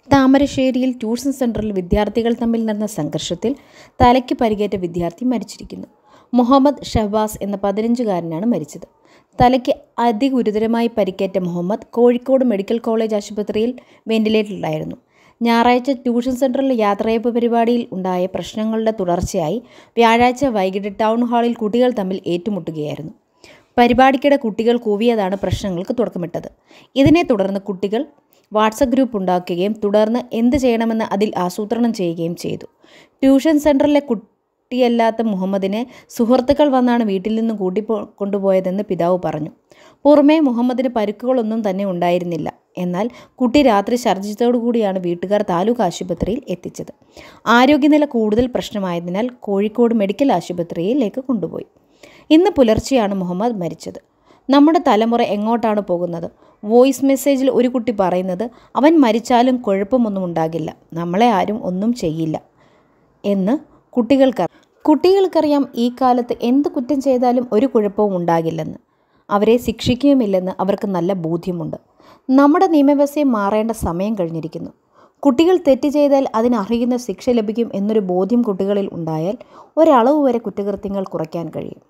താമരശ്ശേരിയിൽ ട്യൂഷൻ സെൻ്ററിൽ വിദ്യാർത്ഥികൾ തമ്മിൽ നടന്ന സംഘർഷത്തിൽ തലയ്ക്ക് പരിക്കേറ്റ വിദ്യാർത്ഥി മരിച്ചിരിക്കുന്നു. മുഹമ്മദ് ഷഹബാസ് എന്ന 15-കാരനാണ് മരിച്ചത്. തലയ്ക്ക് അതിഗുരുതരമായി പരിക്കേറ്റ മുഹമ്മദ് കോഴിക്കോട് മെഡിക്കൽ കോളേജ് ആശുപത്രിയിൽ വെന്റിലേറ്ററിലായിരുന്നു. ഞായറാഴ്ച ട്യൂഷൻ സെൻ്ററിൽ യാത്രയയപ്പ് പരിപാടിയിൽ ഉണ്ടായ പ്രശ്നങ്ങളുടെ തുടർച്ചയായി വ്യാഴാഴ്ച വൈകിട്ട് ടൗൺ ഹാളിൽ കുട്ടികൾ തമ്മിൽ ഏറ്റുമുട്ടുകയായിരുന്നു. പരിപാടിക്കിടെ കുട്ടികൾ കൂവിയതാണ് പ്രശ്നങ്ങൾക്ക് തുടക്കമിട്ടത്. ഇതിനെ തുടർന്ന് കുട്ടികൾ വാട്സപ്പ് ഗ്രൂപ്പ് ഉണ്ടാക്കുകയും തുടർന്ന് എന്ത് ചെയ്യണമെന്ന് അതിൽ ആസൂത്രണം ചെയ്യുകയും ചെയ്തു. ട്യൂഷൻ സെൻ്ററിലെ കുട്ടിയല്ലാത്ത മുഹമ്മദിനെ സുഹൃത്തുക്കൾ വന്നാണ് വീട്ടിൽ നിന്ന് കൊണ്ടുപോയതെന്ന് പിതാവ് പറഞ്ഞു. പുറമേ മുഹമ്മദിന് പരുക്കുകളൊന്നും തന്നെ ഉണ്ടായിരുന്നില്ല. എന്നാൽ കുട്ടി രാത്രി ഛർദ്ദിച്ചതോടുകൂടിയാണ് വീട്ടുകാർ താലൂക്ക് ആശുപത്രിയിൽ എത്തിച്ചത്. ആരോഗ്യനില കൂടുതൽ പ്രശ്നമായതിനാൽ കോഴിക്കോട് മെഡിക്കൽ ആശുപത്രിയിലേക്ക് കൊണ്ടുപോയി. ഇന്ന് പുലർച്ചെയാണ് മുഹമ്മദ് മരിച്ചത്. നമ്മുടെ തലമുറ എങ്ങോട്ടാണ് പോകുന്നത്? വോയിസ് മെസ്സേജിൽ ഒരു കുട്ടി പറയുന്നത്, അവൻ മരിച്ചാലും കുഴപ്പമൊന്നും ഉണ്ടാകില്ല, നമ്മളെ ആരും ഒന്നും ചെയ്യില്ല എന്ന് കുട്ടികൾക്കറിയാം. ഈ കാലത്ത് എന്ത് കുറ്റം ചെയ്താലും ഒരു കുഴപ്പവും ഉണ്ടാകില്ലെന്ന്, അവരെ ശിക്ഷിക്കുകയുമില്ലെന്ന് അവർക്ക് നല്ല ബോധ്യമുണ്ട്. നമ്മുടെ നിയമവ്യവസ്ഥയെ മാറേണ്ട സമയം കഴിഞ്ഞിരിക്കുന്നു. കുട്ടികൾ തെറ്റ് ചെയ്താൽ അതിനർഹിക്കുന്ന ശിക്ഷ ലഭിക്കും എന്നൊരു ബോധ്യം കുട്ടികളിൽ ഉണ്ടായാൽ ഒരളവ് വരെ കുറ്റകൃത്യങ്ങൾ കുറയ്ക്കാൻ കഴിയും.